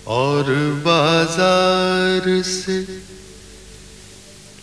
और बाजार से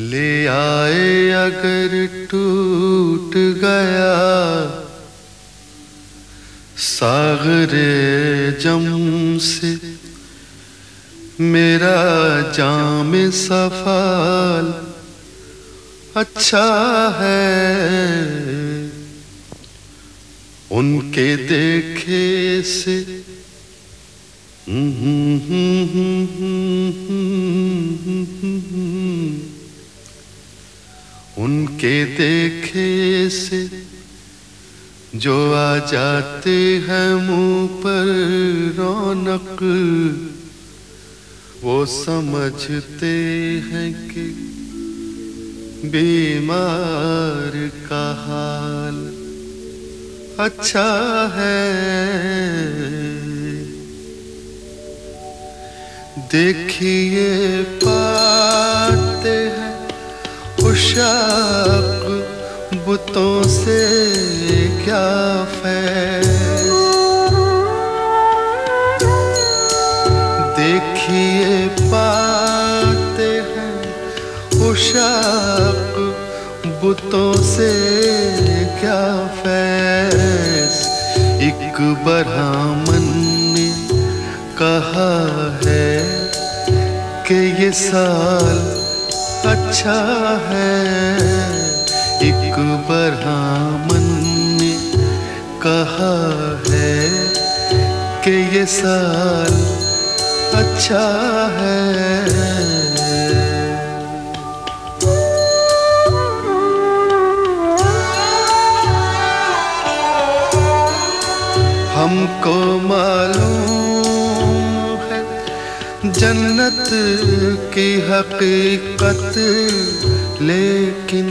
ले आए अगर टूट गया सागरे जम से मेरा जाम सफाल अच्छा है। उनके देखे से उनके देखे से जो आ जाते हैं मुंह पर रौनक, वो समझते हैं कि बीमार का हाल अच्छा है। देखिए पाते हैं उशाक बुतों से क्या फैज़। देखिए पाते हैं उशाक बुतों से क्या फैज़। एक ब्राह्मण ने कहा है कि ये साल अच्छा है। एक ब्राह्मण ने कहा है कि ये साल अच्छा है। हमको मालूम है जन्नत की हकीकत, लेकिन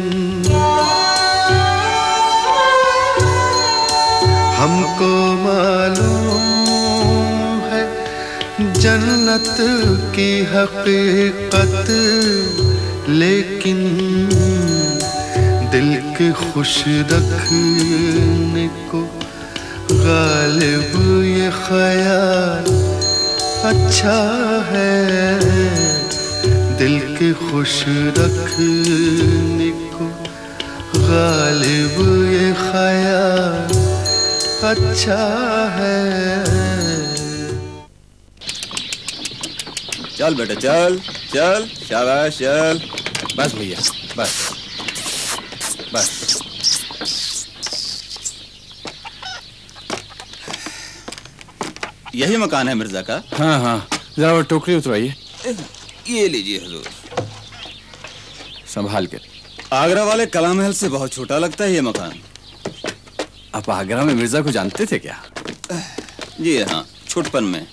हमको मालूम है जन्नत की हकीकत, लेकिन दिल के खुश रखने को गालिब ये ख्याल अच्छा है। दिल के खुश रखने को गालिब ये ख्याल अच्छा है। चल बेटा चल चल, शाबाश चल। बस भैया बस बस। यही मकान है मिर्जा का? हाँ हाँ, जरा वो टोकरी उतरवाइए। ये लीजिए हुजूर। संभाल के। आगरा वाले कला महल से बहुत छोटा लगता है ये मकान। आप आगरा में मिर्जा को जानते थे क्या? जी हाँ, छोटपन में।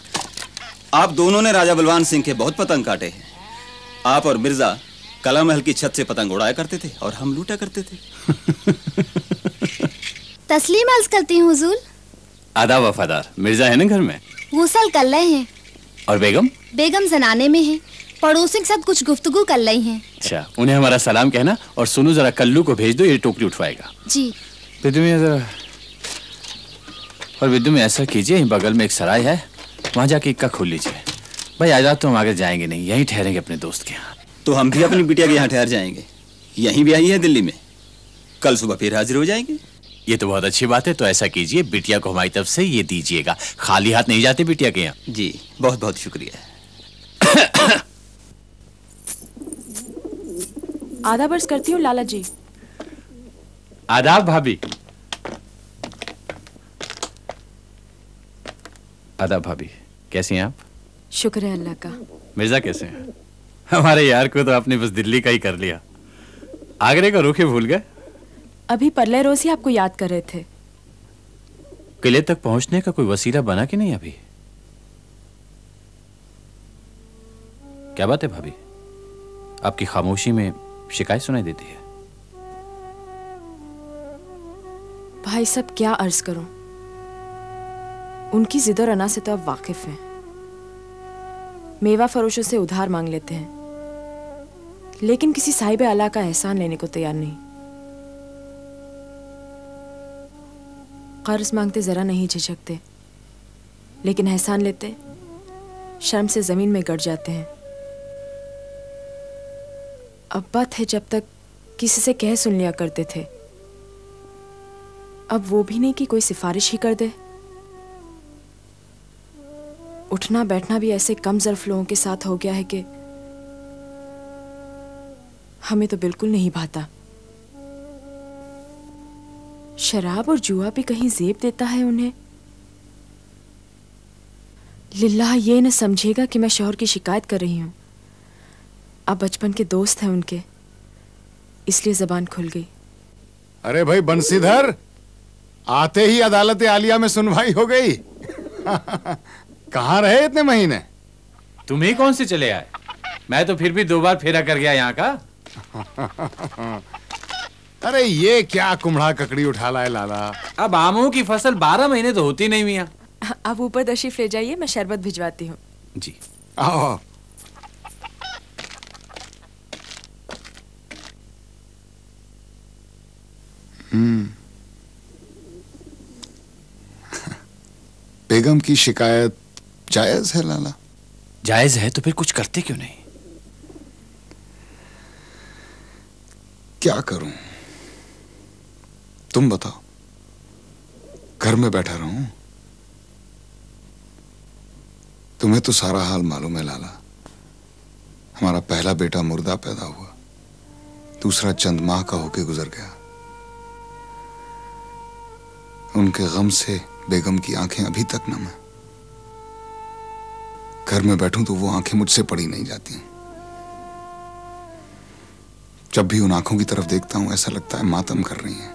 आप दोनों ने राजा बलवान सिंह के बहुत पतंग काटे हैं। आप और मिर्जा कला महल की छत से पतंग उड़ाया करते थे और हम लूटा करते थे। तस्लीम अर्ज करती हूँ हुजूर। आदाब वफादार। मिर्जा है ना घर में? गुसल कर रहे हैं। और बेगम? बेगम जनाने में है, पड़ोसी के साथ कुछ गुफ्तगू कर रही हैं। अच्छा, उन्हें हमारा सलाम कहना और सुनो जरा कल्लू को भेज दो, ये टोकरी उठवाएगा। जी। विद्यु में जरा, और विद्यु में ऐसा कीजिए, बगल में एक सराय है, वहाँ जाके इक्का खोल लीजिए। भाई आज रात तो हम आगे जाएंगे नहीं, यहीं ठहरेंगे अपने दोस्त के यहाँ। तो हम भी अपनी बिटिया के यहाँ ठहर जाएंगे। यहीं भी आई है दिल्ली में, कल सुबह फिर हाजिर हो जाएंगे। ये तो बहुत अच्छी बात है। तो ऐसा कीजिए, बिटिया को हमारी तरफ से ये दीजिएगा। खाली हाथ नहीं जाते बिटिया के यहाँ। जी बहुत बहुत शुक्रिया। आदाब अर्ज करती हूँ लाला जी। आदाब भाभी। आदाब भाभी, कैसी हैं आप? शुक्र है अल्लाह का। मिर्जा कैसे हैं? हमारे यार को तो आपने बस दिल्ली का ही कर लिया, आगरे का रुख ही भूल गए। अभी परले रोज ही आपको याद कर रहे थे। किले तक पहुंचने का कोई वसीला बना कि नहीं अभी? क्या बात है भाभी, आपकी खामोशी में शिकायत सुनाई देती है। भाई साहब क्या अर्ज करूं, उनकी जिद और अना से तो आप वाकिफ हैं। मेवा फरोशों से उधार मांग लेते हैं, लेकिन किसी साहिब अला का एहसान लेने को तैयार नहीं। कर्ज मांगते जरा नहीं झिझकते, लेकिन एहसान लेते शर्म से जमीन में गड़ जाते हैं। अब्बा थे जब तक किसी से कह सुन लिया करते थे, अब वो भी नहीं कि कोई सिफारिश ही कर दे। उठना बैठना भी ऐसे कम ज़र्फ लोगों के साथ हो गया है कि हमें तो बिल्कुल नहीं भाता। शराब और जुआ भी कहीं जेब देता है उन्हें। लिल्लाह ये न समझेगा कि मैं शौहर की शिकायत कर रही हूं। अब बचपन के दोस्त हैं उनके, इसलिए जबान खुल गई। अरे भाई बंसीधर, आते ही अदालत आलिया में सुनवाई हो गई। कहाँ रहे इतने महीने? तुम ही कौन से चले आए? मैं तो फिर भी 2 बार फेरा कर गया यहाँ का। अरे ये क्या कुम्हड़ा ककड़ी उठा लाए लाला। अब आमों की फसल 12 महीने तो होती नहीं मियाँ। आप ऊपर तशरीफ ले जाइए, मैं शरबत भिजवाती हूँ। जी आओ आओ। बेगम की शिकायत जायज है लाला? जायज है तो फिर कुछ करते क्यों नहीं? क्या करूं, तुम बताओ। घर में बैठा रहूं? तुम्हें तो सारा हाल मालूम है लाला। हमारा पहला बेटा मुर्दा पैदा हुआ, दूसरा चंद माह का होके गुजर गया। उनके गम से बेगम की आंखें अभी तक नम है। घर में बैठूं तो वो आंखें मुझसे पड़ी नहीं जाती। जब भी उन आंखों की तरफ देखता हूं ऐसा लगता है मातम कर रही हैं।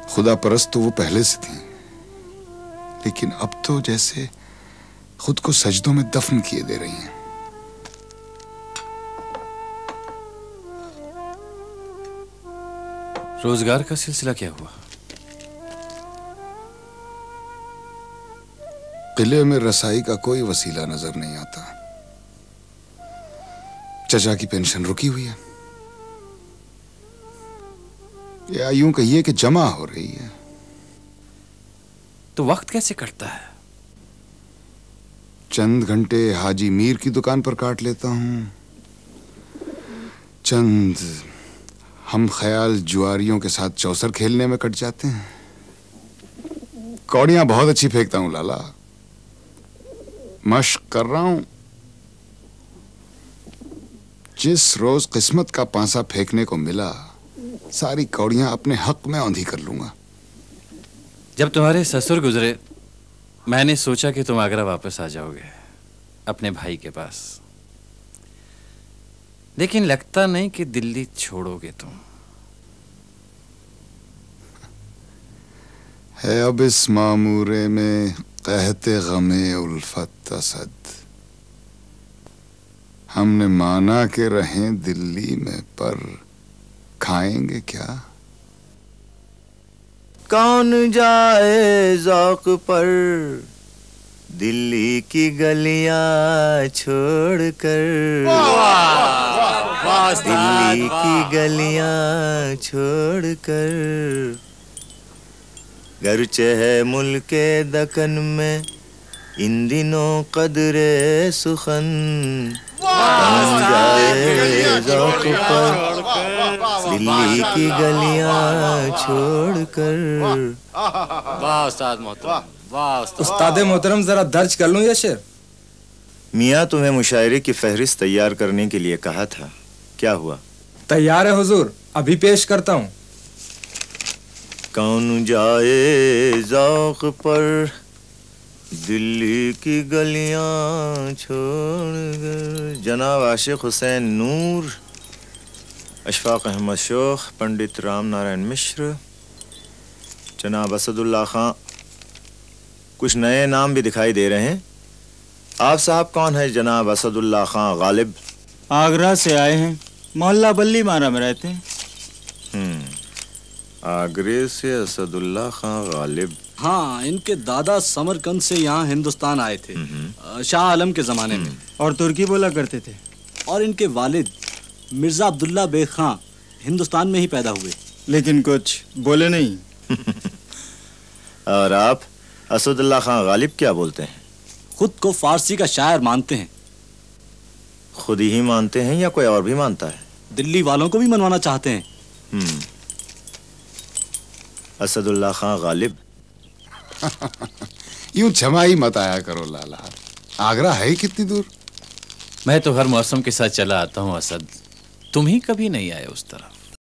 खुदा परस्त तो वो पहले से थी, लेकिन अब तो जैसे खुद को सजदों में दफन किए दे रही हैं। रोजगार का सिलसिला क्या हुआ? किले में रसाई का कोई वसीला नजर नहीं आता। चचा की पेंशन रुकी हुई है, या यूं कहिए कि जमा हो रही है। तो वक्त कैसे कटता है? चंद घंटे हाजी मीर की दुकान पर काट लेता हूं, चंद हम ख्याल जुआरियों के साथ चौसर खेलने में कट जाते हैं। कौड़ियां बहुत अच्छी फेंकता हूं लाला, मश्क कर रहा हूं। जिस रोज किस्मत का पांसा फेंकने को मिला, सारी कौड़ियां अपने हक में औंधी कर लूंगा। जब तुम्हारे ससुर गुजरे, मैंने सोचा कि तुम आगरा वापस आ जाओगे अपने भाई के पास, लेकिन लगता नहीं कि दिल्ली छोड़ोगे तुम। है अब इस मामूरे में कहते गमे उल्फत असद, हमने माना के रहें दिल्ली में, पर खाएंगे क्या? कौन जाए ज़ौक़ पर दिल्ली की गलियां छोड़कर, दिल्ली की गलियां छोड़कर। गरचे है मुल्के दकन में इन दिनों कदरे सुखन, कौन जाए ज़ौक़ पर दिल्ली की गलियां छोड़कर। वाह उस्ताद मोहतरम, वाह उस्ताद मोहतरम, जरा दर्ज कर लूं ये शेर। मियाँ तुम्हें मुशायरे की फहरिस्त तैयार करने के लिए कहा था, क्या हुआ? तैयार है हुजूर, अभी पेश करता हूँ। कौन जाए ज़ौक़ पर दिल्ली की गलियां छोड़कर। जनाब आशिक हुसैन नूर, अशफाक अहमद शोख, पंडित राम नारायण मिश्र, जनाब असदुल्ला खां। कुछ नए नाम भी दिखाई दे रहे हैं। आप साहब कौन है? जनाब असदुल्ला खां गालिब, आगरा से आए हैं, मोहल्ला बल्ली मारा में रहते हैं। आगरे से असदुल्ला खां गालिब। हाँ, इनके दादा समरकंद से यहाँ हिंदुस्तान आए थे शाह आलम के जमाने में, और तुर्की बोला करते थे। और इनके वालिद मिर्जा अब्दुल्ला बेग खां हिंदुस्तान में ही पैदा हुए, लेकिन कुछ बोले नहीं। और आप असदुल्ला खां गालिब क्या बोलते हैं? खुद को फारसी का शायर मानते हैं। खुद ही मानते हैं या कोई और भी मानता है? दिल्ली वालों को भी मनवाना चाहते हैं। असदुल्ला खां गालिब। यूं छमाई मत आया करो लाला, आगरा है कितनी दूर? मैं तो हर मौसम के साथ चला आता हूँ असद, तुम ही कभी नहीं आए उस तरफ।